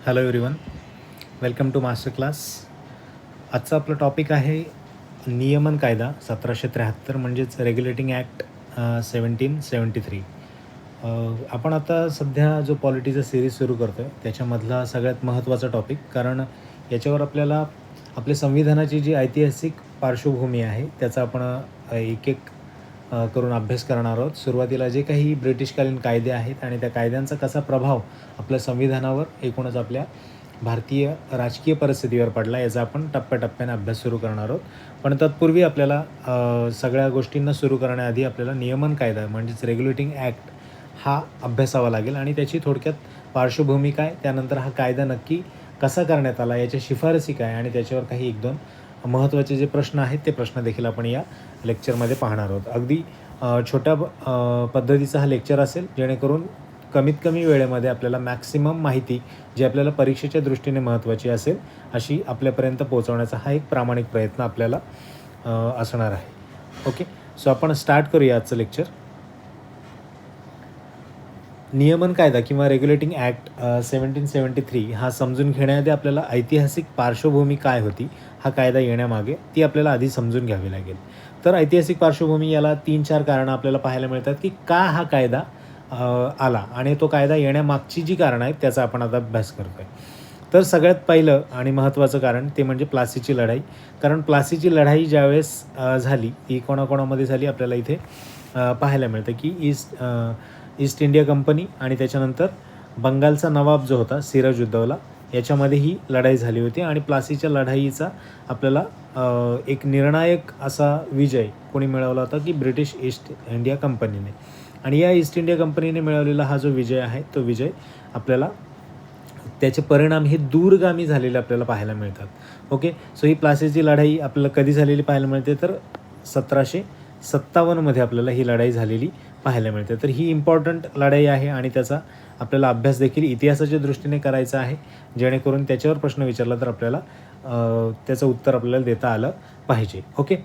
Hello everyone, welcome to master class. आजचा आपला topic आहे नियमन कायदा 1773 म्हणजेच रेग्युलेटिंग ॲक्ट 1773. आपण आता सध्या जो पॉलिटीचा सिरीज सुरू करतो आहे त्याच्यामधला सगळ्यात महत्त्वाचा टॉपिक, कारण याच्यावर आपल्याला आपल्या संविधानाची जी ऐतिहासिक पार्श्वभूमी आहे त्याचा आपण एक एक करून अभ्यास करणार आहोत. सुरुवातीला जे काही ब्रिटिशकालीन कायदे आहेत आणि त्या कायद्यांचा कसा प्रभाव आपल्या संविधानावर एकूणच आपल्या भारतीय राजकीय परिस्थितीवर पडला याचा आपण टप्प्याटप्प्याने अभ्यास सुरू करणार आहोत. पण तत्पूर्वी आपल्याला सगळ्या गोष्टींना सुरू करण्याआधी आपल्याला नियमन कायदा म्हणजेच रेग्युलेटिंग ॲक्ट हा अभ्यासावा लागेल आणि त्याची थोडक्यात पार्श्वभूमी काय, त्यानंतर हा कायदा नक्की कसा करण्यात आला, याच्या शिफारसी काय आणि त्याच्यावर काही एक दोन महत्त्वाचे जे प्रश्न आहेत ते प्रश्न देखील आपण या लेक्चरमध्ये पाहणार आहोत. अगदी छोट्या पद्धतीचा हा लेक्चर असेल, जेणेकरून कमीत कमी वेळेमध्ये आपल्याला मॅक्सिमम माहिती जी आपल्याला परीक्षेच्या दृष्टीने महत्त्वाची असेल अशी आपल्यापर्यंत पोहोचवण्याचा हा एक प्रामाणिक प्रयत्न आपल्याला असणार आहे. ओके, सो आपण स्टार्ट करूया आजचं लेक्चर. नियमन कायदा किंवा रेग्युलेटिंग ॲक्ट 1773 हा समजून घेण्याआधी आपल्याला ऐतिहासिक पार्श्वभूमी काय होती, हा कायदा येण्यामागे ती आपल्याला आधी समजून घ्यावी लागेल. तर ऐतिहासिक पार्श्वभूमी याला 3-4 कारणं आपल्याला पाहायला मिळतात की का हा कायदा आला आणि तो कायदा येण्यामागची जी कारणं आहेत त्याचा आपण आता अभ्यास करतो आहे. तर सगळ्यात पहिलं आणि महत्त्वाचं कारण ते म्हणजे प्लासीची लढाई. कारण प्लासीची लढाई ज्यावेळेस झाली ती कोणाकोणामध्ये झाली आपल्याला इथे पाहायला मिळतं की ईस्ट इंडिया कंपनी आणि त्याच्यानंतर बंगालचा नवाब जो होता सिराजुद्दौला याच्यामध्ये ही लढाई झाली होती. आणि प्लासीच्या लढाईचा आपल्याला एक निर्णायक असा विजय कोणी मिळवला होता की ब्रिटिश ईस्ट इंडिया कंपनीने. आणि या ईस्ट इंडिया कंपनीने मिळवलेला हा जो विजय आहे तो विजय आपल्याला त्याचे परिणाम हे दूरगामी झालेले आपल्याला पाहायला मिळतात. ओके, सो ही प्लासीची लढाई आपल्याला कधी झालेली पाहायला मिळते तर 1757मध्ये आपल्याला ही लढाई झालेली पाहायला मिळते. तर ही इम्पॉर्टंट लढाई आहे आणि त्याचा आपल्याला अभ्यास देखील इतिहासाच्या दृष्टीने करायचा आहे, जेणेकरून त्याच्यावर प्रश्न विचारला तर आपल्याला त्याचं उत्तर आपल्याला देता आलं पाहिजे. ओके,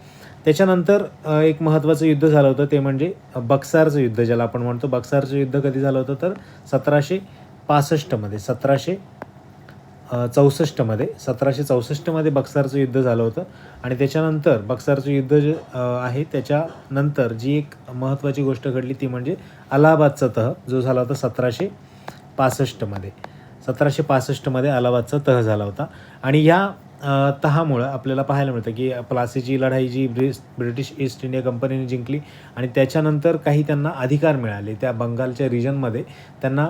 त्याच्यानंतर एक महत्त्वाचं युद्ध झालं होतं ते म्हणजे बक्सारचं युद्ध, ज्याला आपण म्हणतो. बक्सारचं युद्ध कधी झालं होतं तर 1764मध्ये बक्सारचं युद्ध झालं होतं. आणि त्याच्यानंतर बक्सारचं युद्ध जे आहे त्याच्यानंतर जी एक महत्त्वाची गोष्ट घडली ती म्हणजे अलाहाबादचा तह जो झाला होता 1765मध्ये अलाहाबादचा तह झाला होता. आणि या तहामुळं आपल्याला पाहायला मिळतं की प्लासीची लढाई जी ब्रिटिश ईस्ट इंडिया कंपनीने जिंकली आणि त्याच्यानंतर काही त्यांना अधिकार मिळाले. त्या बंगालच्या रिजनमध्ये त्यांना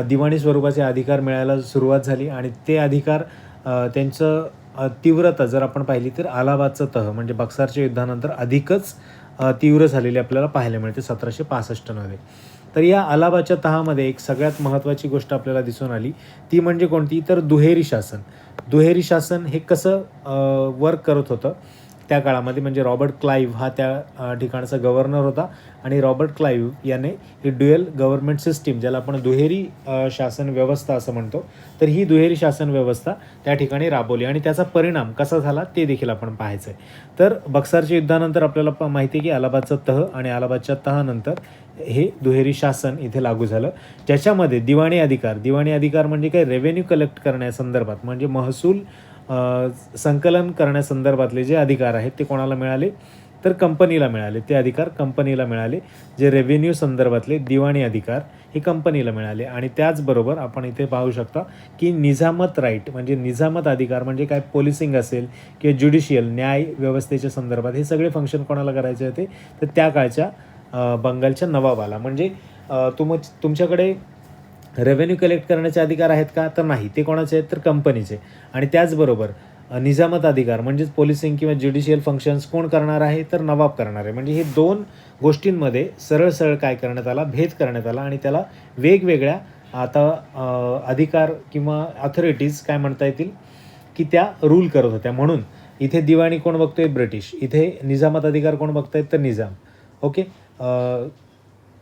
दिवाणी स्वरूपाचे अधिकार मिळायला सुरुवात झाली आणि ते अधिकार त्यांचं तीव्रता जर आपण पाहिली तर अलाहाबादचा तह म्हणजे बक्सारच्या युद्धानंतर अधिकच तीव्र झालेली आपल्याला पाहायला मिळते 1765मध्ये. तर या अलाहाबादच्या तहामध्ये एक सगळ्यात महत्त्वाची गोष्ट आपल्याला दिसून आली ती म्हणजे कोणती तर दुहेरी शासन. दुहेरी शासन हे कसं वर्क करत होतं त्या काळामध्ये, म्हणजे रॉबर्ट क्लाईव्ह हा त्या ठिकाणचा गव्हर्नर होता आणि रॉबर्ट क्लाईव्ह याने ही ड्युअल गव्हर्नमेंट सिस्टीम, ज्याला आपण दुहेरी शासन व्यवस्था असं म्हणतो, तर ही दुहेरी शासन व्यवस्था त्या ठिकाणी राबवली आणि त्याचा परिणाम कसा झाला ते देखील आपण पाहायचं आहे. तर बक्सारच्या युद्धानंतर आपल्याला माहिती आहे की अलाहाबादचा तह आणि अलाहाबादच्या तहानंतर हे दुहेरी शासन इथे लागू झालं, ज्याच्यामध्ये दिवाणी अधिकार म्हणजे काय, रेव्हेन्यू कलेक्ट करण्यासंदर्भात म्हणजे महसूल संकलन करण्यासंदर्भातले जे अधिकार आहेत ते कोणाला मिळाले तर कंपनीला मिळाले. ते अधिकार कंपनीला मिळाले. जे रेव्हेन्यू संदर्भातले दिवाणी अधिकार हे कंपनीला मिळाले. आणि त्याचबरोबर आपण इथे पाहू शकता की निजामत राईट म्हणजे निजामत अधिकार म्हणजे काय, पोलिसिंग असेल किंवा ज्युडिशियल न्याय व्यवस्थेच्या संदर्भात हे सगळे फंक्शन कोणाला करायचे होते तर त्या काळच्या बंगालच्या नवाबाला. म्हणजे तुमच्याकडे रेव्हेन्यू कलेक्ट करण्याचे अधिकार आहेत का तर नाही, ते कोणाचे आहेत तर कंपनीचे. आणि त्याचबरोबर निजामत अधिकार म्हणजेच पोलिसिंग किंवा ज्युडिशियल फंक्शन्स कोण करणार आहे तर नवाब करणार आहे. म्हणजे हे दोन गोष्टींमध्ये सरळ काय करण्यात आला, भेद करण्यात आला आणि त्याला वेगवेगळ्या आता अधिकार किंवा अथॉरिटीज काय म्हणता येतील की त्या रूल करत होत्या. म्हणून इथे दिवाणी कोण बघतोय, ब्रिटिश. इथे निजामत अधिकार कोण बघतायत तर निजाम. ओके,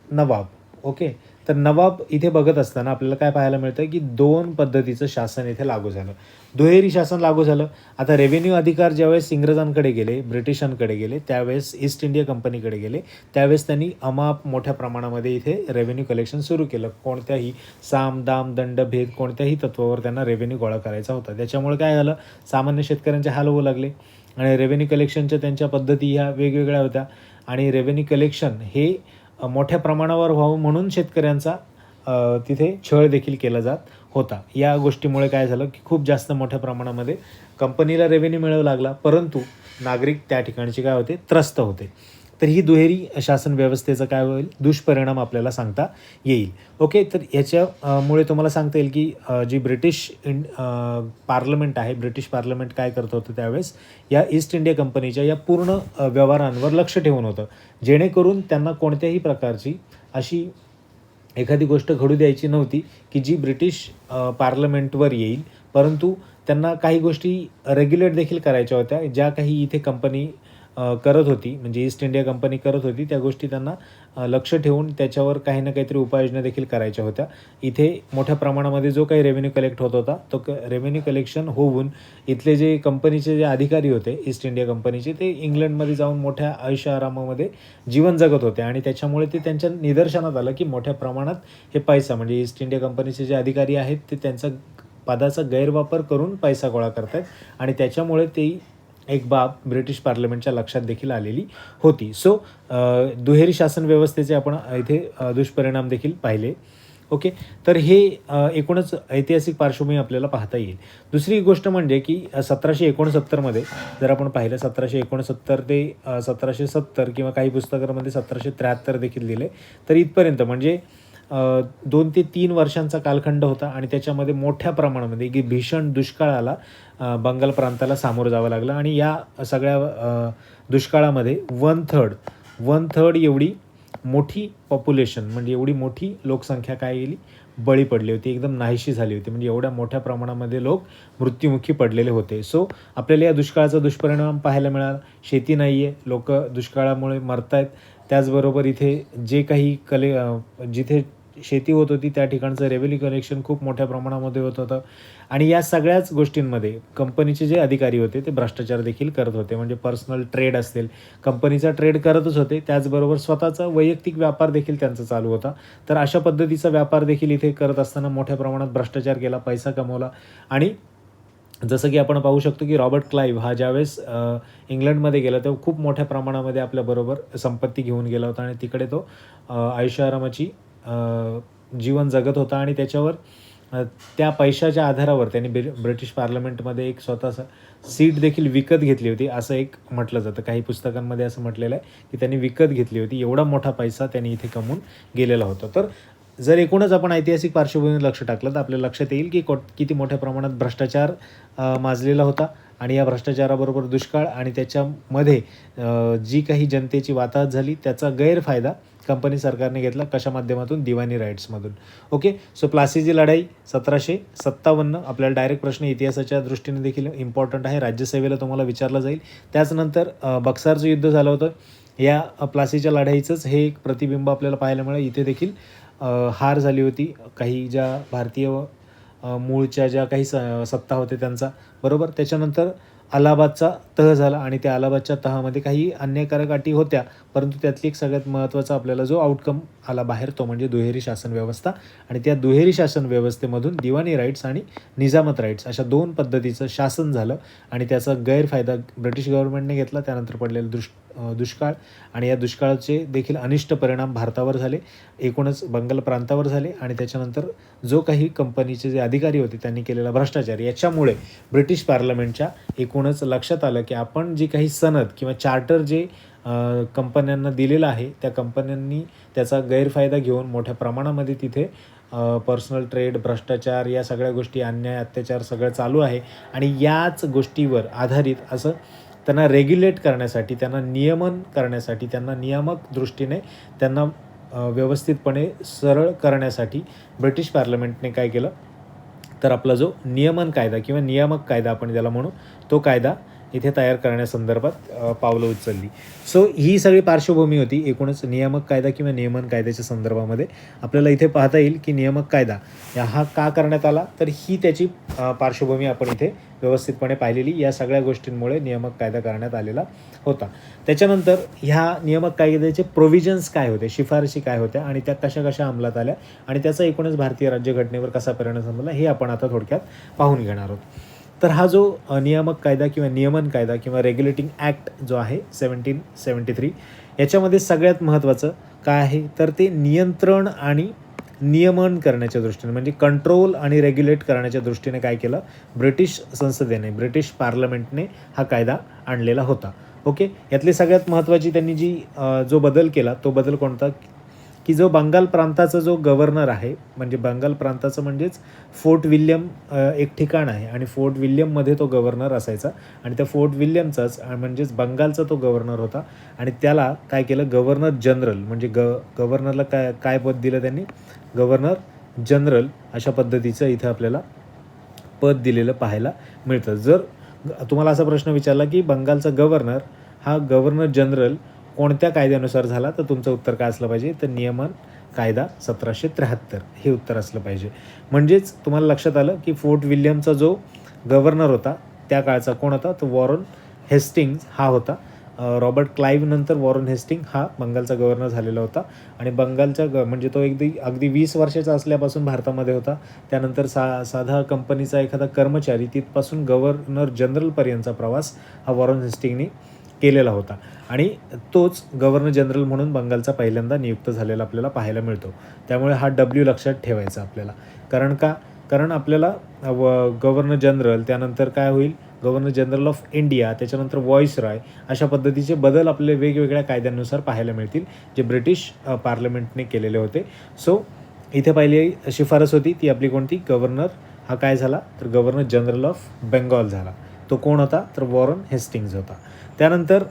नवाब. ओके, तर नवाब इथे बघत असताना आपल्याला काय पाहायला मिळतं की 2 पद्धतीचं शासन इथे लागू झालं. दुहेरी शासन लागू झालं. आता रेव्हेन्यू अधिकार ज्यावेळेस इंग्रजांकडे गेले, ब्रिटिशांकडे गेले, त्यावेळेस ईस्ट इंडिया कंपनीकडे गेले, त्यावेळेस त्यांनी अमाप मोठ्या प्रमाणामध्ये इथे रेव्हेन्यू कलेक्शन सुरू केलं. कोणत्याही साम, दाम, दंड, भेद कोणत्याही तत्वावर त्यांना रेव्हेन्यू गोळा करायचा होता. त्याच्यामुळे काय झालं, सामान्य शेतकऱ्यांचे हाल होऊ लागले आणि रेव्हेन्यू कलेक्शनच्या त्यांच्या पद्धती ह्या वेगवेगळ्या होत्या आणि रेव्हेन्यू कलेक्शन हे मोठ्या प्रमाणावर व्हावं म्हणून शेतकऱ्यांचा तिथे छळ देखील केला जात होता. या गोष्टीमुळे काय झालं की खूप जास्त मोठ्या प्रमाणामध्ये कंपनीला रेव्हेन्यू मिळू लागला, परंतु नागरिक त्या ठिकाणचे काय होते, त्रस्त होते. तर ही दुहेरी शासन व्यवस्थेचा काय होईल, दुष्परिणाम आपल्याला सांगता येईल. ओके, तर याच्यामुळे तुम्हाला सांगता येईल की जी ब्रिटिश पार्लमेंट आहे, ब्रिटिश पार्लमेंट काय करत होतं त्यावेळेस, या ईस्ट इंडिया कंपनीच्या या पूर्ण व्यवहारांवर लक्ष ठेवून होतं, जेणेकरून त्यांना कोणत्याही प्रकारची अशी एखादी गोष्ट घडू द्यायची नव्हती की जी ब्रिटिश पार्लमेंटवर येईल, परंतु त्यांना काही गोष्टी रेग्युलेट देखील करायच्या होत्या. ज्या काही इथे कंपनी करत होती, म्हणजे ईस्ट इंडिया कंपनी करत होती, त्या गोष्टी त्यांना लक्ष ठेवून त्याच्यावर काही ना काहीतरी उपाययोजना देखील करायच्या होत्या. इथे मोठ्या प्रमाणामध्ये जो काही रेव्हेन्यू कलेक्ट होत होता, तो रेव्हेन्यू कलेक्शन होऊन इथले जे कंपनीचे जे अधिकारी होते ईस्ट इंडिया कंपनीचे, ते इंग्लंडमध्ये जाऊन मोठ्या ऐशोआरामामध्ये जीवन जगत होते आणि त्याच्यामुळे ते त्यांच्या निदर्शनात आलं की मोठ्या प्रमाणात हे पैसा, म्हणजे ईस्ट इंडिया कंपनीचे जे अधिकारी आहेत ते त्यांचा पदाचा गैरवापर करून पैसा गोळा करत आहेत आणि त्याच्यामुळे ते एक बाब ब्रिटिश पार्लमेंटच्या लक्षात देखील आलेली होती. सो दुहेरी शासन व्यवस्थेचे आपण इथे दुष्परिणाम देखील पाहिले. ओके, तर हे एकूणच ऐतिहासिक पार्श्वभूमी आपल्याला पाहता येईल. दुसरी गोष्ट म्हणजे की 1769मध्ये जर आपण पाहिलं, 1769 ते 1770 किंवा काही पुस्तकांमध्ये 1773 देखील दिले, तर इथपर्यंत म्हणजे 2 ते 3 वर्षांचा कालखंड होता आणि त्याच्यामध्ये मोठ्या प्रमाणामध्ये की भीषण दुष्काळ आला, बंगाल प्रांताला सामोरं जावं लागलं आणि या सगळ्या दुष्काळामध्ये वन थर्ड एवढी मोठी पॉप्युलेशन, म्हणजे एवढी मोठी लोकसंख्या काय गेली, बळी पडली होती, एकदम नाहीशी झाली होती. म्हणजे एवढ्या मोठ्या प्रमाणामध्ये लोक मृत्युमुखी पडलेले होते. सो आपल्याला या दुष्काळाचा दुष्परिणाम पाहायला मिळाला. शेती नाही आहे, लोक दुष्काळामुळे मरत आहेत. त्याचबरोबर इथे जे काही जिथे शेती होत होती त्या ठिकाणचं रेव्हेन्यू कलेक्शन खूप मोठ्या प्रमाणामध्ये होत होतं आणि या सगळ्याच गोष्टींमध्ये कंपनीचे जे अधिकारी होते ते भ्रष्टाचार देखील करत होते. म्हणजे पर्सनल ट्रेड असेल, कंपनीचा ट्रेड करतच होते, त्याचबरोबर स्वतःचा वैयक्तिक व्यापार देखील त्यांचा चालू होता. तर अशा पद्धतीचा व्यापार देखील इथे करत असताना मोठ्या प्रमाणात भ्रष्टाचार केला, पैसा कमवला आणि जसं की आपण पाहू शकतो की रॉबर्ट क्लाईव्ह हा ज्यावेळेस इंग्लंडमध्ये गेला तेव्हा खूप मोठ्या प्रमाणामध्ये आपल्याबरोबर संपत्ती घेऊन गेला होता आणि तिकडे तो ऐशोआरामाची जीवन जगत होता आणि त्याच्यावर त्या पैशाच्या आधारावर त्यांनी ब्रिटिश पार्लमेंटमध्ये एक स्वतःचा सीट देखील विकत घेतली होती, असं एक म्हटलं जातं. काही पुस्तकांमध्ये असं म्हटलेलं आहे की त्यांनी विकत घेतली होती. एवढा मोठा पैसा त्यांनी इथे कमवून गेलेला होता. तर जर एकूणच आपण ऐतिहासिक पार्श्वभूमीवर लक्ष टाकलं तर आपल्याला लक्षात येईल की किती मोठ्या प्रमाणात भ्रष्टाचार माजलेला होता आणि या भ्रष्टाचाराबरोबर दुष्काळ आणि त्याच्यामध्ये जी काही जनतेची वाताहत झाली त्याचा गैरफायदा कंपनी सरकारने घेतला. कशा माध्यमातून? दिवाणी राईट्समधून. ओके, सो प्लासीची लढाई 1757 आपल्याला डायरेक्ट प्रश्न इतिहासाच्या दृष्टीने देखील इम्पॉर्टंट आहे, राज्यसेवेला तुम्हाला विचारलं जाईल. त्याचनंतर बक्सारचं युद्ध झालं होतं. या प्लासीच्या लढाईचंच हे एक प्रतिबिंब आपल्याला पाहायला मिळेल. इथे देखील हार झाली होती काही ज्या भारतीय मूळच्या ज्या काही सत्ता होते त्यांचा, बरोबर. त्याच्यानंतर अलाहाबादचा तह झाला आणि त्या अलाहाबादच्या तहामध्ये काही अन्यायकारक अटी होत्या, परंतु त्यातली एक सगळ्यात महत्त्वाचा आपल्याला जो आउटकम आला बाहेर तो म्हणजे दुहेरी शासन व्यवस्था आणि त्या दुहेरी शासन व्यवस्थेमधून दिवाणी राईट्स आणि निजामत राईट्स अशा 2 पद्धतीचं शासन झालं आणि त्याचा गैरफायदा ब्रिटिश गव्हर्नमेंटने घेतला. त्यानंतर पडलेलं दुष्काळ आणि या दुष्काळाचे देखील अनिष्ट परिणाम भारतावर झाले, एकूणच बंगाल प्रांतावर झाले आणि त्याच्यानंतर जो काही कंपनीचे जे अधिकारी होते त्यांनी केलेला भ्रष्टाचार, याच्यामुळे ब्रिटिश पार्लमेंटच्या एकूणच लक्षात आलं की आपण जी काही सनद किंवा चार्टर जे कंपन्यांना दिलेलं आहे त्या कंपन्यांनी त्याचा गैरफायदा घेऊन मोठ्या प्रमाणामध्ये तिथे पर्सनल ट्रेड, भ्रष्टाचार या सगळ्या गोष्टी, अन्याय, अत्याचार सगळं चालू आहे आणि याच गोष्टीवर आधारित असं त्यांना रेग्युलेट करण्यासाठी, त्यांना नियमन करण्यासाठी, त्यांना नियामक दृष्टीने त्यांना व्यवस्थितपणे सरळ करण्यासाठी ब्रिटिश पार्लमेंटने काय केलं तर आपला जो नियमन कायदा किंवा नियामक कायदा आपण ज्याला म्हणू तो कायदा इथे तयार करण्यासंदर्भात पावलं उचलली. सो ही सगळी पार्श्वभूमी होती एकूणच नियामक कायदा किंवा नियमन कायद्याच्या संदर्भामध्ये. आपल्याला इथे पाहता येईल की नियामक कायदा हा का करण्यात आला, तर ही त्याची पार्श्वभूमी आपण इथे व्यवस्थितपणे पाहिलेली. या सगळ्या गोष्टींमुळे नियामक कायदा करण्यात आलेला होता. त्याच्यानंतर ह्या नियामक कायद्याचे प्रोव्हिजन्स काय होते, शिफारशी काय होत्या आणि त्या कशा कशा अंमलात आल्या आणि त्याचा एकूणच भारतीय राज्यघटनेवर कसा परिणाम झाला हे आपण आता थोडक्यात पाहून घेणार आहोत. तर हा जो नियामक कायदा किंवा नियमन कायदा किंवा रेग्युलेटिंग ॲक्ट जो आहे 1773, याच्यामध्ये सगळ्यात महत्त्वाचं काय आहे, तर ते नियंत्रण आणि नियमन करण्याच्या दृष्टीने म्हणजे कंट्रोल आणि रेग्युलेट करण्याच्या दृष्टीने काय केलं, ब्रिटिश संसदेने, ब्रिटिश पार्लमेंटने हा कायदा आणलेला होता. ओके, यातली सगळ्यात महत्त्वाची त्यांनी जो बदल केला तो बदल कोणता, की जो बंगाल प्रांताचा जो गव्हर्नर आहे, म्हणजे बंगाल प्रांताचं म्हणजेच फोर्ट विल्यम एक ठिकाण आहे आणि फोर्ट विल्यममध्ये तो गव्हर्नर असायचा आणि त्या फोर्ट विल्यमचाच म्हणजेच बंगालचा तो गव्हर्नर होता आणि त्याला काय केलं, गव्हर्नर जनरल म्हणजे गव्हर्नरला काय पद दिलं त्यांनी, गव्हर्नर जनरल अशा पद्धतीचं इथं आपल्याला पद दिलेलं पाहायला मिळतं. जर तुम्हाला असा प्रश्न विचारला की बंगालचा गव्हर्नर हा गव्हर्नर जनरल कोणत्या कायद्यानुसार झाला, तर तुमचं उत्तर काय असलं पाहिजे, तर नियमन कायदा 1773 हे उत्तर असलं पाहिजे. म्हणजेच तुम्हाला लक्षात आलं की फोर्ट विल्यमचा जो गव्हर्नर होता त्या काळचा कोण होता, तो वॉरन हेस्टिंग्ज हा होता. रॉबर्ट क्लाईव्ह नंतर वॉरन हेस्टिंग हा बंगालचा गव्हर्नर झालेला होता आणि बंगालच्या म्हणजे तो अगदी 20 वर्षाचा असल्यापासून भारतामध्ये होता. त्यानंतर साधा कंपनीचा एखादा कर्मचारी तिथपासून गव्हर्नर जनरलपर्यंतचा प्रवास हा वॉरन हेस्टिंगनी केलेला होता आणि तोच गव्हर्नर जनरल म्हणून बंगालचा पहिल्यांदा नियुक्त झालेला आपल्याला पाहायला मिळतो. त्यामुळे हा W लक्षात ठेवायचा आपल्याला. कारण आपल्याला गव्हर्नर जनरल, त्यानंतर काय होईल, गव्हर्नर जनरल ऑफ इंडिया, त्याच्यानंतर व्हॉइसरॉय अशा पद्धतीचे बदल आपले वेगवेगळ्या कायद्यांनुसार पाहायला मिळतील जे ब्रिटिश पार्लमेंटने केलेले होते. सो इथे पहिली शिफारस होती ती आपली कोणती, गव्हर्नर हा काय झाला, तर गव्हर्नर जनरल ऑफ बेंगॉल झाला. तो कोण होता, तर वॉरन हेस्टिंग्ज होता. त्यानंतर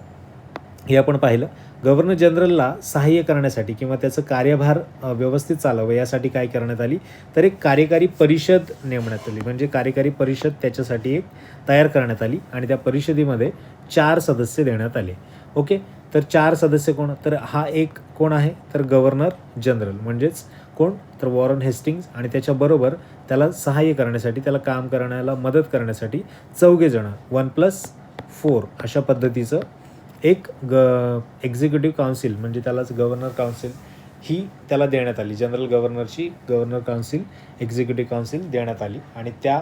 हे आपण पाहिलं, गव्हर्नर जनरलला सहाय्य करण्यासाठी किंवा त्याचं कार्यभार व्यवस्थित चालावं यासाठी काय करण्यात आली, तर एक कार्यकारी परिषद नेमण्यात आली. म्हणजे कार्यकारी परिषद त्याच्यासाठी एक तयार करण्यात आली आणि त्या परिषदेमध्ये 4 सदस्य देण्यात आले. ओके, तर 4 सदस्य कोण, तर हा एक कोण आहे, तर गव्हर्नर जनरल म्हणजेच कोण, तर वॉरन हेस्टिंग्ज आणि त्याच्याबरोबर त्याला सहाय्य करण्यासाठी, त्याला काम करण्याला मदत करण्यासाठी 4 जण 1+4 अशा पद्धतीचं एक एक्झिक्युटिव्ह काउन्सिल म्हणजे त्यालाच गव्हर्नर काउन्सिल ही त्याला देण्यात आली. जनरल गव्हर्नरची गव्हर्नर काउन्सिल, एक्झिक्युटिव्ह काउन्सिल देण्यात आली आणि त्या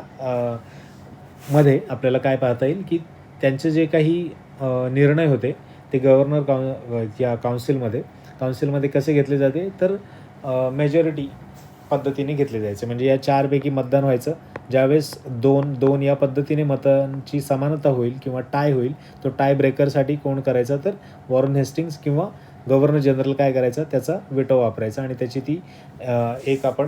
मध्ये आपल्याला काय पाहता येईल की त्यांचे जे काही निर्णय होते ते गव्हर्नर या काउन्सिलमध्ये कसे घेतले जाते, तर मेजॉरिटी पद्धतीने घेतले जायचे. म्हणजे या 4 पैकी मतदान व्हायचं. ज्यावेळेस 2-2 या पद्धतीने मतांची समानता होईल किंवा टाय होईल, तो टाय ब्रेकरसाठी कोण करायचा, तर वॉरन हेस्टिंग्ज किंवा गव्हर्नर जनरल काय करायचा, त्याचा वेटो वापरायचा आणि त्याची ती एक आपण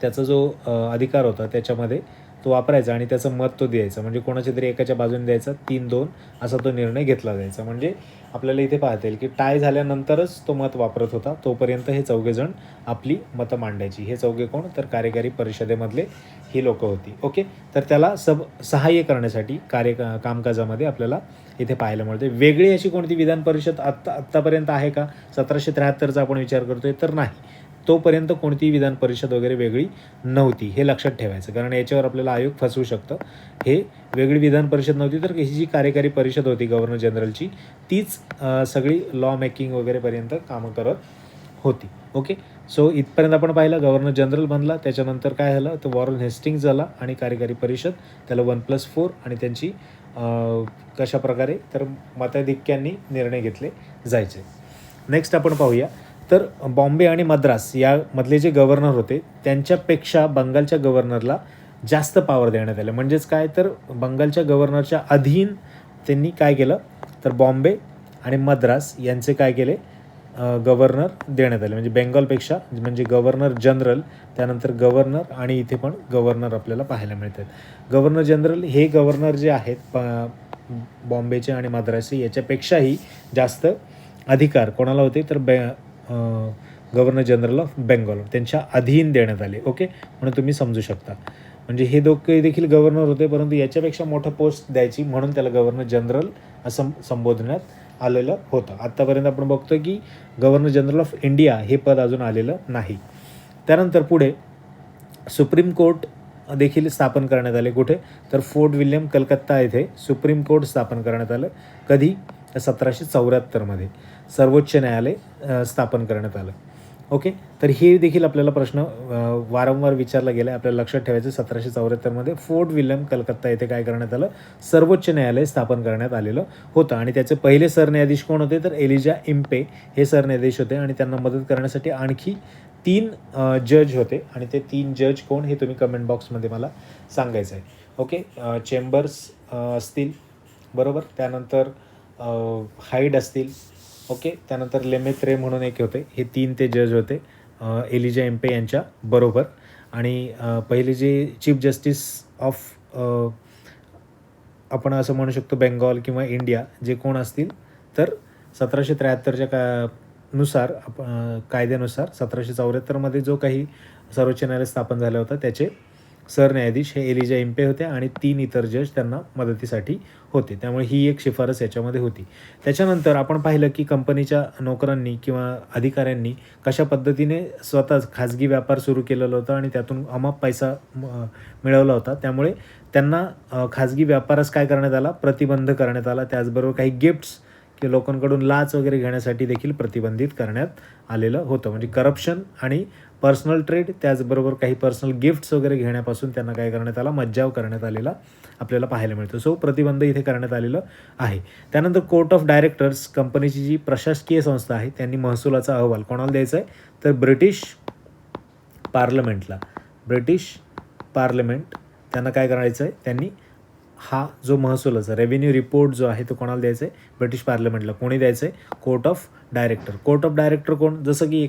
त्याचा जो अधिकार होता त्याच्यामध्ये तो वापरायचा आणि त्याचं मत तो द्यायचा. म्हणजे कोणाच्या तरी एकाच्या बाजूने द्यायचा, 3-2 असा तो निर्णय घेतला जायचा. म्हणजे आपल्याला इथे पाहता येईल की टाय झाल्यानंतरच तो मत वापरत होता. तोपर्यंत हे 4 जण आपली मतं मांडायची. हे 4 कोण, तर कार्यकारी परिषदेमधले ही लोकं होती. ओके, तर त्याला सहाय्य करण्यासाठी कामकाजामध्ये आपल्याला इथे पाहायला मिळते. वेगळी अशी कोणती विधान परिषद आत्तापर्यंत आहे का, 1773चा आपण विचार करतोय तर नाही. तोपर्यंत कोणतीही विधान परिषद वगैरे वेगळी नव्हती, हे लक्षात ठेवायचं. कारण याच्यावर आपल्याला आयोग फसवू शकतं. हे वेगळी विधान परिषद नव्हती, तर ही जी कार्यकारी परिषद होती गव्हर्नर जनरलची तीच सगळी लॉ मेकिंग वगैरेपर्यंत कामं करत होती. ओके, सो इथपर्यंत आपण पाहिलं गव्हर्नर जनरल बनला. त्याच्यानंतर काय झालं, तर वॉरन हेस्टिंग्ज झाला आणि कार्यकारी परिषद त्याला 1+4 आणि त्यांची कशाप्रकारे, तर मताधिक्यांनी निर्णय घेतले जायचे. नेक्स्ट आपण पाहूया, तर बॉम्बे आणि मद्रास यामधले जे गव्हर्नर होते त्यांच्यापेक्षा बंगालच्या गव्हर्नरला जास्त पॉवर देण्यात आले. म्हणजेच काय, तर बंगालच्या गव्हर्नरच्या अधीन त्यांनी काय केलं, तर बॉम्बे आणि मद्रास यांचे काय केले, गव्हर्नर देण्यात आले. म्हणजे बेंगॉलपेक्षा म्हणजे गव्हर्नर जनरल, त्यानंतर गव्हर्नर आणि इथे पण गव्हर्नर आपल्याला पाहायला मिळतात. गव्हर्नर जनरल हे गव्हर्नर जे आहेत बॉम्बेचे आणि मद्रासचे याच्यापेक्षाही जास्त अधिकार कोणाला होते, तर गव्हर्नर जनरल ऑफ बेंगॉल त्यांच्या अधीन देण्यात आले. ओके, म्हणून तुम्ही समजू शकता. म्हणजे हे दोघे देखील गव्हर्नर होते, परंतु याच्यापेक्षा मोठं पोस्ट द्यायची म्हणून त्याला गव्हर्नर जनरल असं संबोधण्यात आलेलं होतं. आत्तापर्यंत आपण बघतो की गव्हर्नर जनरल ऑफ इंडिया हे पद अजून आलेलं नाही. त्यानंतर पुढे सुप्रीम कोर्ट देखील स्थापन करण्यात आले. कुठे? तर फोर्ट विल्यम कलकत्ता येथे सुप्रीम कोर्ट स्थापन करण्यात आलं. कधी? 1774 सर्वोच्च न्यायालय स्थापन करण्यात आलं. ओके, तर हे देखील आपल्याला प्रश्न वारंवार विचारला गेला आहे, आपल्याला लक्षात ठेवायचं. 1774 फोर्ट विल्यम कलकत्ता येथे काय करण्यात आलं? सर्वोच्च न्यायालय स्थापन करण्यात आलेलं होतं. आणि त्याचे पहिले सरन्यायाधीश कोण होते? तर एलिजा इम्पे हे सरन्यायाधीश होते. आणि त्यांना मदत करण्यासाठी आणखी 3 जज होते. आणि ते 3 जज कोण हे तुम्ही कमेंट बॉक्समध्ये मला सांगायचं आहे. ओके, चेंबर्स असतील, बरोबर. त्यानंतर हाईड असतील. ओके, त्यानंतर लेमेत्रे म्हणून एक होते. हे 3 ते जज होते एलिजा इम्पे यांच्या बरोबर. आणि पहिले जे चीफ जस्टिस ऑफ आपण असं म्हणू शकतो बेंगॉल किंवा इंडिया जे कोण असतील, तर 1773च्या नुसार कायद्यानुसार 1774 जो काही सर्वोच्च न्यायालय स्थापन झालं होतं त्याचे सरन्यायाधीश हे एलिजा इम्पे होते आणि 3 इतर जज त्यांना मदतीसाठी होते. त्यामुळे ही एक शिफारस याच्यामध्ये होती. त्याच्यानंतर आपण पाहिलं की कंपनीच्या नोकरांनी किंवा अधिकाऱ्यांनी कशा पद्धतीने स्वतःच खाजगी व्यापार सुरू केलेला होता आणि त्यातून अमाप पैसा मिळवला होता. त्यामुळे त्यांना खाजगी व्यापारास काय करण्यात आला? प्रतिबंध करण्यात आला. त्याचबरोबर काही गिफ्ट्स की लोकांकडून लाच वगैरे घेण्यासाठी देखील प्रतिबंधित करण्यात आलेलं होतं. म्हणजे करप्शन आणि पर्सनल ट्रेड, त्याचबरोबर काही पर्सनल गिफ्ट्स वगैरे घेण्यापासून त्यांना काय करण्यात आला? मज्जाव करण्यात आलेला आपल्याला पाहायला मिळतो. सो प्रतिबंध इथे करण्यात आलेलं आहे. त्यानंतर कोर्ट ऑफ डायरेक्टर्स, कंपनीची जी प्रशासकीय संस्था आहे, त्यांनी महसुलाचा अहवाल कोणाला द्यायचा आहे? तर ब्रिटिश पार्लमेंटला. ब्रिटिश पार्लमेंट त्यांना काय करायचं आहे? त्यांनी हा जो महसुलाचा रेव्हेन्यू रिपोर्ट जो आहे तो कोणाला द्यायचा आहे? ब्रिटिश पार्लमेंटला. कोणी द्यायचं आहे? Court of director. Court of director कोण? जसं की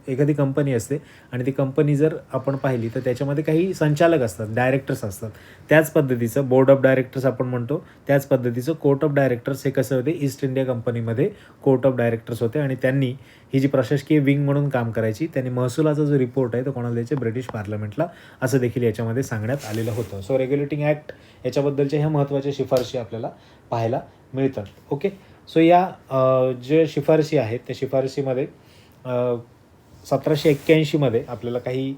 एखादी कंपनी असते आणि ती कंपनी जर आपण पाहिली तर त्याच्यामध्ये काही संचालक असतात, डायरेक्टर्स असतात. त्याच पद्धतीचं बोर्ड ऑफ डायरेक्टर्स आपण म्हणतो, त्याच पद्धतीचं कोर्ट ऑफ डायरेक्टर्स हे कसं होते? ईस्ट इंडिया कंपनीमध्ये कोर्ट ऑफ डायरेक्टर्स होते आणि त्यांनी ही जी प्रशासकीय विंग म्हणून काम करायची, त्यांनी महसुलाचा जो रिपोर्ट आहे तो कोणाला द्यायचा? ब्रिटिश पार्लमेंटला, असं देखील याच्यामध्ये सांगण्यात आलेलं होतं. सो रेग्युलेटिंग ॲक्ट याच्याबद्दलच्या ह्या महत्त्वाच्या शिफारशी आपल्याला पाहायला मिळतात. ओके, सो या जे शिफारशी आहेत त्या शिफारशीमध्ये 1781 आपल्याला काही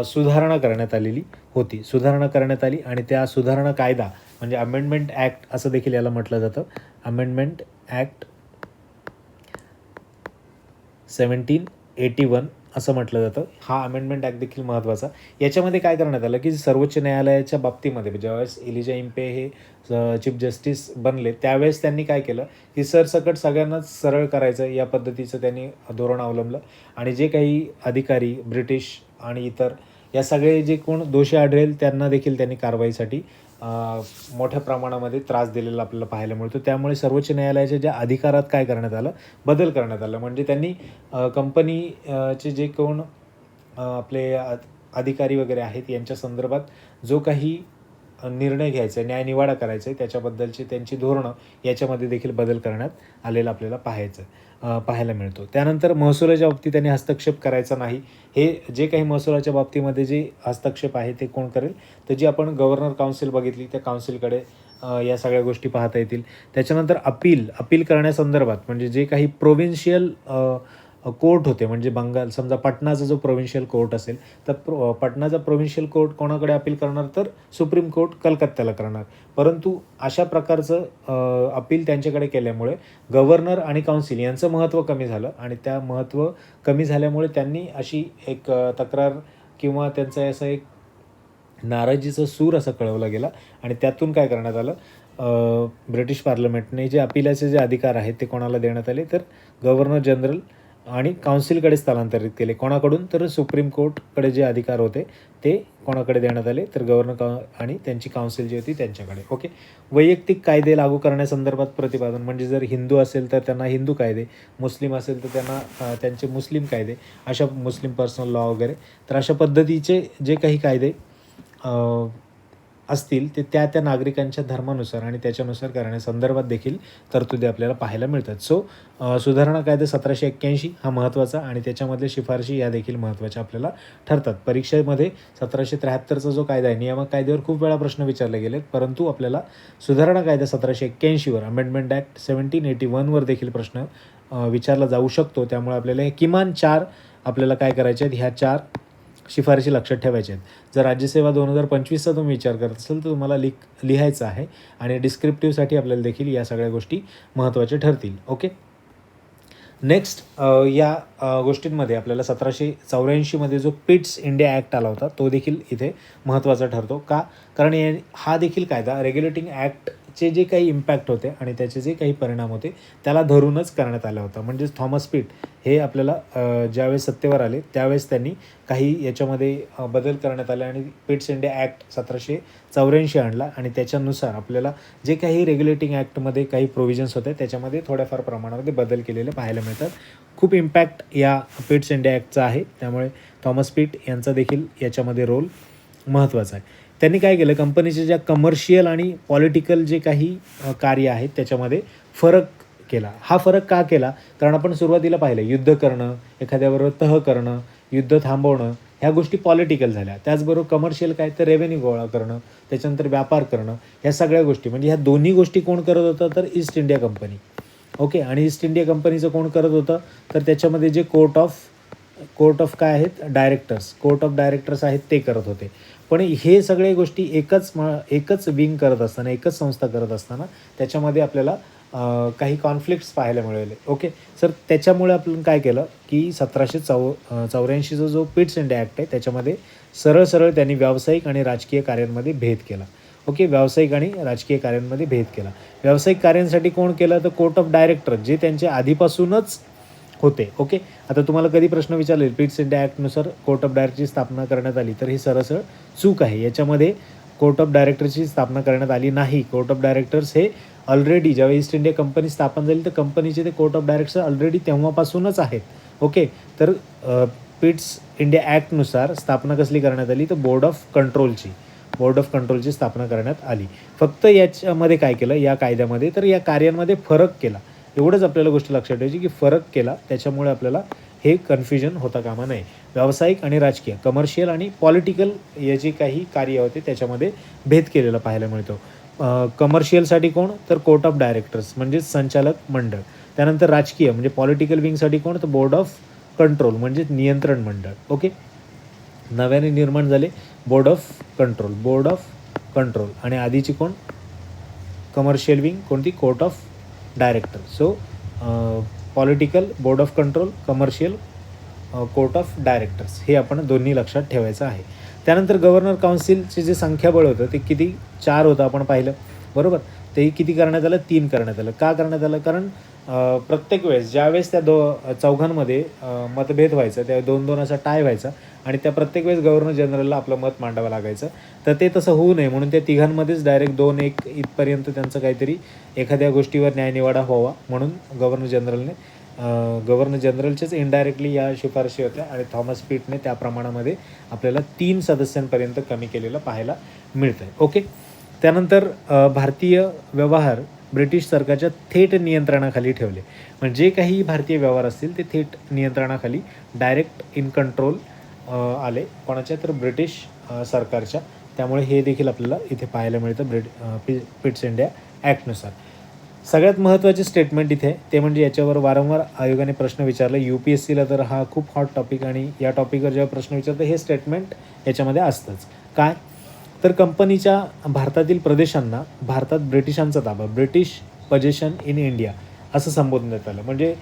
सुधारणा करण्यात आलेली होती. सुधारणा करण्यात आली आणि त्या सुधारणा कायदा म्हणजे अमेंडमेंट ॲक्ट असं देखील याला म्हटलं जातं. अमेंडमेंट ॲक्ट 1781 असं म्हटलं जातं. हा अमेंडमेंट ॲक्ट देखील महत्त्वाचा. याच्यामध्ये काय करण्यात आलं की सर्वोच्च न्यायालयाच्या बाबतीमध्ये ज्यावेळेस एलिजा इम्पे हे चीफ जस्टिस बनले त्यावेळेस त्यांनी काय केलं की सरसकट सगळ्यांनाच सरळ करायचं या पद्धतीचं त्यांनी धोरण अवलंबलं. आणि जे काही अधिकारी ब्रिटिश आणि इतर या सगळे जे कोण दोषी आढळेल त्यांना देखील त्यांनी कारवाईसाठी मोठ्या प्रमाणामध्ये त्रास दिलेला आपल्याला पाहायला मिळतो. त्यामुळे सर्वोच्च न्यायालयाच्या ज्या अधिकारात काय करण्यात आलं? बदल करण्यात आला. म्हणजे त्यांनी कंपनीचे जे कोण आपले अधिकारी वगैरे आहेत यांच्या संदर्भात जो काही निर्णय घ्यायचा आहे, न्यायनिवाडा करायचा आहे, त्याच्याबद्दलची त्यांची धोरणं याच्यामध्ये देखील बदल करण्यात आलेलं आपल्याला पाहायला मिळतो. त्यानंतर महसुलाच्या बाबतीत त्यांनी हस्तक्षेप करायचा नाही. हे जे काही महसुलाच्या बाबतीमध्ये जे हस्तक्षेप आहे ते कोण करेल? तर जी आपण गव्हर्नर काउन्सिल बघितली त्या काउन्सिलकडे या सगळ्या गोष्टी पाहता येतील. त्याच्यानंतर अपील करण्यासंदर्भात म्हणजे जे काही प्रोव्हिन्शियल कोर्ट होते म्हणजे बंगाल समजा पटनाचा जो प्रोव्हिन्शियल कोर्ट असेल तर पटनाचा प्रोव्हिन्शियल कोर्ट कोणाकडे अपील करणार? तर सुप्रीम कोर्ट कलकत्त्याला करणार. परंतु अशा प्रकारचं अपील त्यांच्याकडे केल्यामुळे गव्हर्नर आणि काउन्सिल यांचं महत्त्व कमी झालं आणि त्या महत्त्व कमी झाल्यामुळे त्यांनी अशी एक तक्रार किंवा त्यांचा असं एक नाराजीचा सूर असा कळवला गेला आणि त्यातून काय करण्यात आलं? ब्रिटिश पार्लमेंटने जे अपिलाचे जे अधिकार आहेत ते कोणाला देण्यात आले? तर गव्हर्नर जनरल आणि काउन्सिलकडे स्थलांतरित केले. कोणाकडून? तर सुप्रीम कोर्टकडे जे अधिकार होते ते कोणाकडे देण्यात आले? तर गव्हर्नर आणि त्यांची काउन्सिल जी होती त्यांच्याकडे. ओके, वैयक्तिक कायदे लागू करण्यासंदर्भात प्रतिपादन म्हणजे जर हिंदू असेल तर त्यांना हिंदू कायदे, मुस्लिम असेल तर त्यांना त्यांचे मुस्लिम कायदे, अशा मुस्लिम पर्सनल लॉ वगैरे. तर अशा पद्धतीचे जे काही कायदे असतील ते त्या नागरिकांच्या धर्मानुसार आणि त्याच्यानुसार करण्यासंदर्भात देखील तरतुदी आपल्याला पाहायला मिळतात. सो सुधारणा कायदा 1781 हा महत्त्वाचा आणि त्याच्यामधले शिफारशी या देखील महत्त्वाच्या आपल्याला ठरतात. परीक्षेमध्ये 1773चा जो कायदा आहे, नियामक कायद्यावर खूप वेळा प्रश्न विचारले गेलेत, परंतु आपल्याला सुधारणा कायदा 1781वर अमेंडमेंट ॲक्ट 1781वर देखील प्रश्न विचारला जाऊ शकतो. त्यामुळे आपल्याला हे किमान 4 आपल्याला काय करायचे आहेत, ह्या 4 शिफारशी लक्षात ठेवायच्या आहेत. जर राज्यसेवा 2025चा तुम्ही विचार करत असाल तर तुम्हाला लिहायचं आहे आणि डिस्क्रिप्टिव्हसाठी आपल्याला देखील या सगळ्या गोष्टी महत्त्वाच्या ठरतील. ओके. नेक्स्ट या गोष्टींमध्ये आपल्याला 1784मध्ये जो पिट्स इंडिया ॲक्ट आला होता तो देखील इथे महत्त्वाचा ठरतो. का? कारण हा देखील कायदा रेग्युलेटिंग ॲक्टचे जे काही इम्पॅक्ट होते आणि त्याचे जे काही परिणाम होते त्याला धरूनच करण्यात आला होता. म्हणजेच थॉमस पिट हे आपल्याला ज्यावेळेस सत्तेवर आले त्यावेळेस त्यांनी काही याच्यामध्ये बदल करण्यात आले आणि पिट्स इंडिया ॲक्ट 1784 आणला आणि त्याच्यानुसार आपल्याला जे काही रेग्युलेटिंग ॲक्टमध्ये काही प्रोव्हिजन्स होते त्याच्यामध्ये थोड्याफार प्रमाणामध्ये बदल केलेले पाहायला मिळतात. खूप इम्पॅक्ट या पिट्स इंडिया ॲक्टचा आहे, त्यामुळे थॉमस पिट यांचा देखील याच्यामध्ये रोल महत्त्वाचा आहे. त्यांनी काय केलं, कंपनीचे ज्या कमर्शियल आणि पॉलिटिकल जे काही कार्य आहेत त्याच्यामध्ये फरक केला. हा फरक का केला? कारण आपण सुरुवातीला पाहिलं युद्ध करणं, एखाद्याबरोबर तह करणं, युद्ध थांबवणं, ह्या गोष्टी पॉलिटिकल झाल्या. त्याचबरोबर कमर्शियल काय तर रेव्हेन्यू गोळा करणं, त्याच्यानंतर व्यापार करणं, ह्या सगळ्या गोष्टी म्हणजे ह्या दोन्ही गोष्टी कोण करत होतं तर ईस्ट इंडिया कंपनी. ओके. आणि ईस्ट इंडिया कंपनीचं कोण करत होतं तर त्याच्यामध्ये जे कोर्ट ऑफ काय आहेत कोर्ट ऑफ डायरेक्टर्स आहेत ते करत होते. पण हे सगळे गोष्टी एकच विंग करत असताना, एकच संस्था करत असताना त्याच्यामध्ये आपल्याला काही कॉन्फ्लिक्ट्स पाहायला मिळाले. ओके. सर त्याच्यामुळे आपण काय केलं की 1784चा जो पिट्स इंडिया ॲक्ट आहे त्याच्यामध्ये सरळ त्यांनी व्यावसायिक आणि राजकीय कार्यांमध्ये भेद केला. ओके. व्यावसायिक आणि राजकीय कार्यांमध्ये भेद केला. व्यावसायिक कार्यांसाठी कोण केलं तर कोर्ट ऑफ डायरेक्टर जे त्यांचे आधीपासूनच होते. ओके. आता तुम्हाला कधी प्रश्न विचारले पिट्स इंडिया ॲक्टनुसार कोर्ट ऑफ डायरेक्टरची स्थापना करण्यात आली तर ही सरळ चूक आहे. याच्यामध्ये कोर्ट ऑफ डायरेक्टरची स्थापना करण्यात आली नाही. कोर्ट ऑफ डायरेक्टर्स हे ऑलरेडी जेव्हा ईस्ट इंडिया कंपनी स्थापन झाली तर कंपनीचे ते कोर्ट ऑफ डायरेक्टर्स ऑलरेडी तेव्हापासूनच आहेत. ओके. तर पिट्स इंडिया ॲक्टनुसार स्थापना कसली करण्यात आली तर बोर्ड ऑफ कंट्रोलची स्थापना करण्यात आली. फक्त याच्यामध्ये काय केलं या कायद्यामध्ये तर या कार्यांमध्ये फरक केला. एवढंच आपल्याला गोष्ट लक्षात ठेवायची की फरक केला, त्याच्यामुळे आपल्याला हे कन्फ्युजन होता कामा नये. व्यावसायिक आणि राजकीय, कमर्शियल आणि पॉलिटिकल या जे काही कार्य होते त्याच्यामध्ये भेद केलेला पाहायला मिळतो. कमर्शियलसाठी कोण तर कोर्ट ऑफ डायरेक्टर्स म्हणजेच संचालक मंडळ. त्यानंतर राजकीय म्हणजे पॉलिटिकल विंगसाठी कोण तर बोर्ड ऑफ कंट्रोल म्हणजे नियंत्रण मंडळ. ओके. नव्याने निर्माण झाले बोर्ड ऑफ कंट्रोल आणि आधीची कोण कमर्शियल विंग कोणती court of director. So political board of control, commercial court of directors हे आपण दोन्ही लक्षात ठेवायचं आहे. त्यानंतर गव्हर्नर काउन्सिलचे जे संख्याबळ होतं ते किती 4 होतं आपण पाहिलं बरोबर. ते किती करण्यात आलं 3 करण्यात आलं. का करण्यात आलं कारण प्रत्येक वेळेस ज्यावेळेस त्या चौघांमध्ये मतभेद व्हायचा त्या 2-2 असा टाय व्हायचा आणि त्या प्रत्येक वेळेस गव्हर्नर जनरलला आपलं मत मांडावं लागायचं. तर ते तसं होऊ नये म्हणून त्या तिघांमध्येच डायरेक्ट 2-1 इथपर्यंत त्यांचं काहीतरी एखाद्या गोष्टीवर न्यायनिवाडा व्हावा म्हणून गव्हर्नर जनरलचेच इनडायरेक्टली या शिफारशी होत्या आणि थॉमस पिटने त्या प्रमाणामध्ये आपल्याला 3 सदस्यांपर्यंत कमी केलेलं पाहायला मिळतं आहे. ओके. त्यानंतर भारतीय व्यवहार ब्रिटिश सरकारच्या थेट नियंत्रणाखाली ठेवले. म्हणजे जे काही भारतीय व्यवहार असतील ते थेट नियंत्रणाखाली डायरेक्ट इन कंट्रोल आले कोणाच्या तर ब्रिटिश सरकारच्या. त्यामुळे हे देखील आपल्याला इथे पाहायला मिळतं पिट्स इंडिया ॲक्टनुसार. सगळ्यात महत्त्वाचे स्टेटमेंट इथे ते म्हणजे याच्यावर वारंवार आयोगाने प्रश्न विचारला UPSCला तर हा खूप हॉट टॉपिक आणि या टॉपिकवर जेव्हा प्रश्न विचारतो हे स्टेटमेंट याच्यामध्ये असतंच. काय तर कंपनीच्या भारतातील प्रदेशांना भारतात ब्रिटिशांचा ताबा ब्रिटिश पजेशन इन इंडिया असं संबोधण्यात आलं. म्हणजे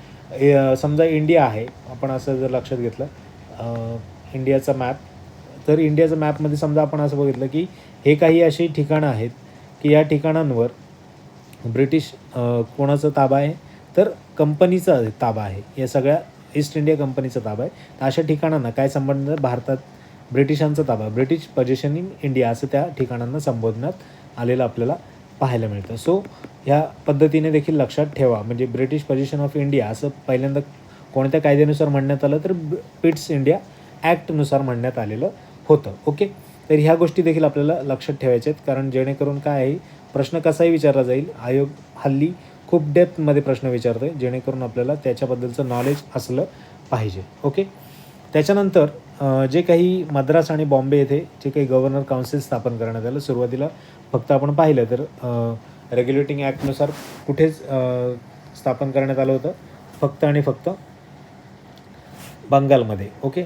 समजा इंडिया आहे आपण असं जर लक्षात घेतलं इंडियाचा मॅप तर इंडियाच्या मॅपमध्ये समजा आपण असं बघितलं की हे काही अशी ठिकाणं आहेत की या ठिकाणांवर ब्रिटिश कोणाचा ताबा आहे तर कंपनीचा ताबा आहे. या सगळ्या ईस्ट इंडिया कंपनीचा ताबा आहे. तर अशा ठिकाणांना काय संबंध भारतात ब्रिटिशांचा ताबा ब्रिटिश पजेशन इन इंडिया असं त्या ठिकाणांना संबोधण्यात आलेलं आपल्याला पाहायला मिळतं. सो ह्या पद्धतीने देखील लक्षात ठेवा. म्हणजे ब्रिटिश पजेशन ऑफ इंडिया असं पहिल्यांदा कोणत्या कायद्यानुसार म्हणण्यात आलं तर पिट्स इंडिया ॲक्टनुसार म्हणण्यात आलेलं होतं. ओके. तर ह्या गोष्टी देखील आपल्याला लक्षात ठेवायच्या आहेत, कारण जेणेकरून काय आहे, प्रश्न कसाही विचारला जाईल, आयोग हल्ली खूप डेप्थमध्ये प्रश्न विचारतो आहे, जेणेकरून आपल्याला त्याच्याबद्दलचं नॉलेज असलं पाहिजे. ओके. त्याच्यानंतर जे काही मद्रास आणि बॉम्बे येथे जे काही गव्हर्नर काउन्सिल स्थापन करण्यात आलं, सुरुवातीला फक्त आपण पाहिलं तर रेग्युलेटिंग ॲक्टनुसार कुठेच स्थापन करण्यात आलं होतं, फक्त आणि फक्त बंगालमध्ये. ओके.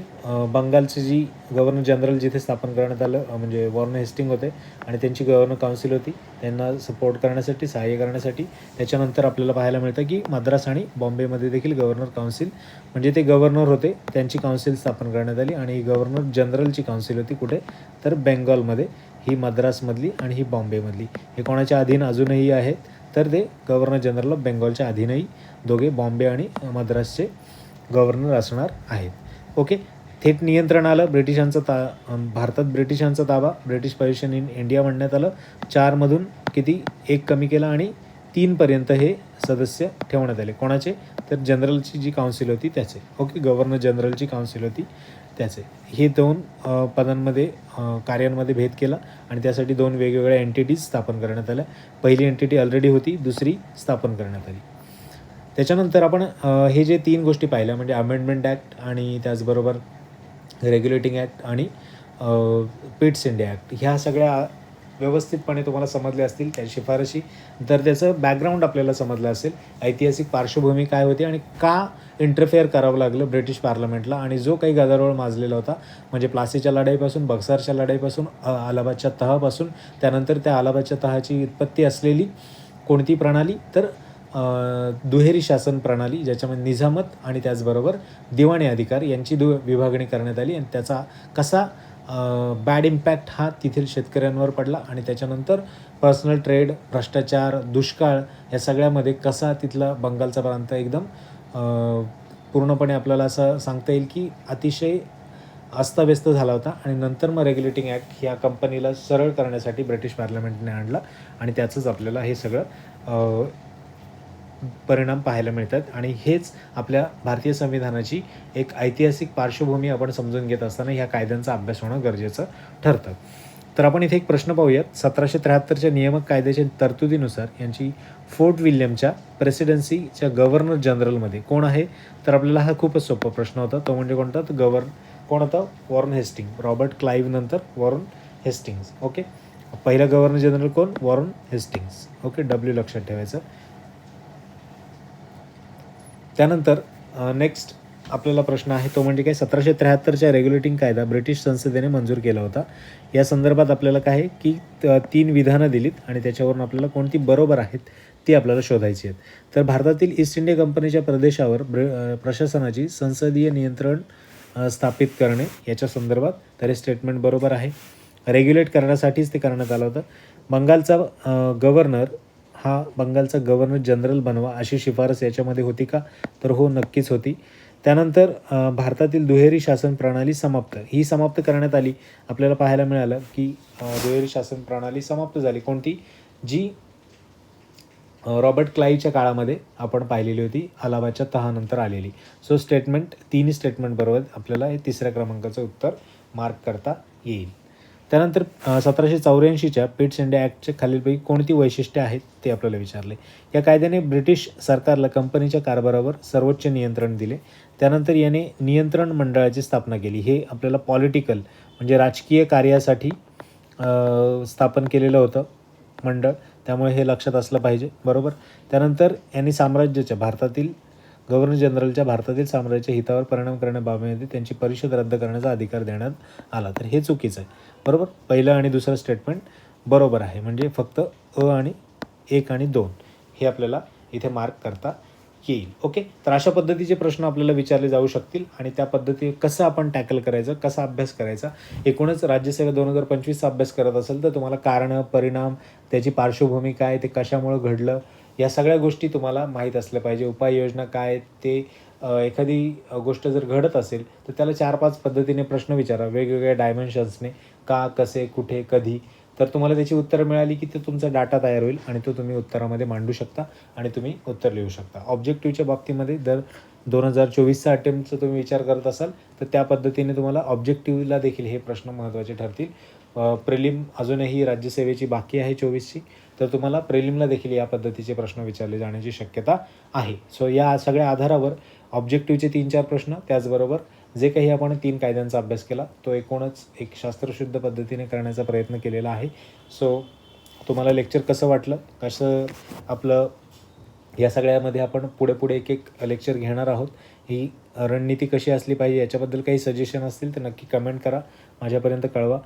बंगालची जी गव्हर्नर जनरल जिथे स्थापन करण्यात आलं, म्हणजे वॉर्न हेस्टिंग होते आणि त्यांची गव्हर्नर काउन्सिल होती, त्यांना सपोर्ट करण्यासाठी, सहाय्य करण्यासाठी. त्याच्यानंतर आपल्याला पाहायला मिळतं की मद्रास आणि बॉम्बेमध्ये देखील गव्हर्नर काउन्सिल, म्हणजे ते गव्हर्नर होते त्यांची काउन्सिल स्थापन करण्यात आली. आणि ही गव्हर्नर जनरलची काउन्सिल होती कुठे, तर बेंगॉलमध्ये, ही मद्रासमधली आणि ही बॉम्बेमधली. हे कोणाच्या अधीन अजूनही आहेत, तर ते गव्हर्नर जनरल ऑफ बेंगॉलच्या अधीनही दोघे बॉम्बे आणि मद्रासचे गव्हर्नर असणार आहेत. ओके. थेट नियंत्रण आलं ब्रिटिशांचं भारतात ब्रिटिशांचा ताबा, ब्रिटिश पोझिशन इन इंडिया म्हणण्यात आलं. 4मधून किती 1 कमी केला आणि 3पर्यंत हे सदस्य ठेवण्यात आले. कोणाचे, तर जनरलची जी काउन्सिल होती त्याचे. ओके. गव्हर्नर जनरलची काउन्सिल होती त्याचे. हे 2 पदांमध्ये कार्यांमध्ये भेद केला आणि त्यासाठी 2 वेगवेगळ्या एंटिटीज स्थापन करण्यात आल्या. पहिली एंटिटी ऑलरेडी होती, दुसरी स्थापन करण्यात आली. त्याच्यानंतर आपण हे जे 3 गोष्टी पाहिल्या, म्हणजे अमेंडमेंट ॲक्ट आणि त्याचबरोबर रेग्युलेटिंग ॲक्ट आणि पिट्स इंडिया ॲक्ट, ह्या सगळ्या व्यवस्थितपणे तुम्हाला समजल्या असतील, त्या शिफारशी, तर त्याचं बॅकग्राऊंड आपल्याला समजलं असेल, ऐतिहासिक पार्श्वभूमी काय होती आणि का इंटरफेअर करावं लागलं ब्रिटिश पार्लमेंटला, आणि जो काही गदारोळ माजलेला होता, म्हणजे प्लासीच्या लढाईपासून, बक्सरच्या लढाईपासून, अलाहाबादच्या तहापासून, त्यानंतर त्या अलाहाबादच्या तहाची उत्पत्ती असलेली कोणती प्रणाली, तर दुहेरी शासन प्रणाली, ज्याच्यामध्ये निजामत आणि त्याचबरोबर दिवाणी अधिकार यांची विभागणी करण्यात आली. आणि त्याचा कसा बॅड इम्पॅक्ट हा तेथील शेतकऱ्यांवर पडला, आणि त्याच्यानंतर पर्सनल ट्रेड, भ्रष्टाचार, दुष्काळ, या सगळ्यामध्ये कसा तिथला बंगालचा प्रांत एकदम पूर्णपणे आपल्याला असं सांगता येईल की अतिशय अस्ताव्यस्त झाला होता. आणि नंतर मग रेग्युलेटिंग ॲक्ट ह्या कंपनीला सरळ करण्यासाठी ब्रिटिश पार्लमेंटने आणला, आणि त्याचंच आपल्याला हे सगळं परिणाम पाहायला मिळतात. आणि हेच आपल्या भारतीय संविधानाची एक ऐतिहासिक पार्श्वभूमी आपण समजून घेत असताना ह्या कायद्यांचा अभ्यास होणं गरजेचं ठरतं. तर आपण इथे एक प्रश्न पाहूयात. 1773च्या नियामक कायद्याच्या तरतुदीनुसार यांची फोर्ट विल्यमच्या प्रेसिडेन्सीच्या गव्हर्नर जनरलमध्ये कोण आहे, तर आपल्याला हा खूपच सोपा प्रश्न होता. तो म्हणजे कोणता, तर कोण होता, वॉरन हेस्टिंग. रॉबर्ट क्लाईव्ह नंतर वॉरन हेस्टिंग्स. ओके. पहिला गव्हर्नर जनरल कोण, वॉरन हेस्टिंग्स. ओके. W लक्षात ठेवायचं. त्यानंतर नेक्स्ट आपल्याला प्रश्न आहे, तो म्हणजे काय, 1773च्या रेग्युलेटिंग कायदा ब्रिटिश संसदेने मंजूर केला होता. या संदर्भात आपल्याला काय आहे की 3 विधानं दिलीत, आणि त्याच्यावरून आपल्याला कोणती बरोबर आहेत ती आपल्याला शोधायची आहेत. तर भारतातील ईस्ट इंडिया कंपनीच्या प्रदेशावर प्रशासनाची संसदीय नियंत्रण स्थापित करणे याच्या संदर्भात, तर हे स्टेटमेंट बरोबर आहे. रेग्युलेट करण्यासाठीच ते करण्यात आलं होतं. बंगालचा गव्हर्नर हा बंगालचा गव्हर्नर जनरल बनवा अशी शिफारस याच्यामध्ये होती का, तर हो, नक्कीच होती. त्यानंतर भारतातील दुहेरी शासन प्रणाली समाप्त करण्यात आली. आपल्याला पाहायला मिळालं की दुहेरी शासन प्रणाली समाप्त झाली. कोणती, जी रॉबर्ट क्लाईव्हच्या काळामध्ये आपण पाहिलेली होती, अलाहाबादच्या तहानंतर आलेली. सो स्टेटमेंट, 3 स्टेटमेंट बरोबर आपल्याला हे 3ऱ्या क्रमांकाचं उत्तर मार्क करता येईल. त्यानंतर 1784च्या पिट्स इंडिया ॲक्टच्या खालीलपैकी कोणती वैशिष्ट्ये आहेत ते आपल्याला विचारले. या कायद्याने ब्रिटिश सरकारला कंपनीच्या कारभारावर सर्वोच्च नियंत्रण दिले. त्यानंतर याने नियंत्रण मंडळाची स्थापना केली. हे आपल्याला पॉलिटिकल म्हणजे राजकीय कार्यासाठी स्थापन केलेलं होतं मंडळ, त्यामुळे हे लक्षात असलं पाहिजे. बरोबर. त्यानंतर यांनी साम्राज्याच्या भारतातील गव्हर्नर जनरलच्या भारतातील साम्राज्याच्या हितावर परिणाम करण्याबाबत त्यांची परिषद रद्द करण्याचा अधिकार देण्यात आला. तर हे चुकीचं आहे. बरोबर. पहिलं आणि दुसरं स्टेटमेंट बरोबर आहे, म्हणजे फक्त आणि 1 आणि 2 हे आपल्याला इथे मार्क करता येईल. ओके. तर अशा पद्धतीचे प्रश्न आपल्याला विचारले जाऊ शकतील, आणि त्या पद्धती कसं आपण टॅकल करायचं, कसा अभ्यास करायचा. एकूणच राज्यसेवा 2025चा अभ्यास करत असेल तर तुम्हाला कारणं, परिणाम, त्याची पार्श्वभूमी काय, ते कशामुळं घडलं, या सगळ्या गोष्टी तुम्हाला माहीत असल्या पाहिजे. उपाययोजना काय, ते एखादी गोष्ट जर घडत असेल तर त्याला 4-5 पद्धतीने प्रश्न विचारा, वेगवेगळ्या डायमेन्शन्सने, का, कसे, कुठे, कधी. तर तुम्हाला त्याची उत्तरं मिळाली की ते तुमचा डाटा तयार होईल, आणि तो तुम्ही उत्तरामध्ये मांडू शकता, आणि तुम्ही उत्तर लिहू शकता. ऑब्जेक्टिव्हच्या बाबतीमध्ये जर 2024चा अटेम्प्टचा तुम्ही विचार करत असाल तर त्या पद्धतीने तुम्हाला ऑब्जेक्टिव्हला देखील हे प्रश्न महत्त्वाचे ठरतील. प्रिलिम अजूनही राज्यसेवेची बाकी आहे 24ची, तर तुम्हाला प्रिलिमला देखील या पद्धतीचे प्रश्न विचारले जाण्याची शक्यता आहे. सो या सगळ्या आधारावर ऑब्जेक्टिव्हचे 3-4 प्रश्न, त्याचबरोबर जे काही आपण 3 कायद्यांचा अभ्यास केला तो एकूणच एक शास्त्रशुद्ध पद्धतीने करण्याचा प्रयत्न केलेला आहे. सो तुम्हाला लेक्चर कसं वाटलं, कसं आपलं या सगळ्यामध्ये आपण पुढे एक लेक्चर घेणार आहोत. ही रणनीती कशी असली पाहिजे याच्याबद्दल काही सजेशन असतील तर नक्की कमेंट करा, माझ्यापर्यंत कळवा.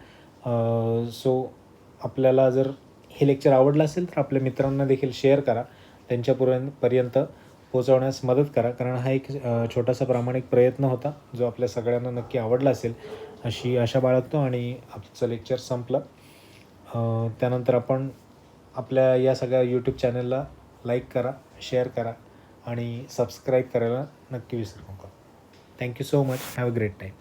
सो आपल्याला जर हे लेक्चर आवडलं असेल तर आपल्या मित्रांना देखील शेअर करा, त्यांच्यापर्यंत पोहोचवण्यास मदत करा, कारण हा एक छोटासा प्रामाणिक प्रयत्न होता जो आपल्या सगळ्यांना नक्की आवडला असेल अशी आशा बाळगतो. आणि आजचं लेक्चर संपलं. त्यानंतर आपण आपल्या या सगळ्या यूट्यूब चॅनलला लाईक करा, शेअर करा आणि सबस्क्राईब करायला नक्की विसरू नका. Thank you so much. Have a great time.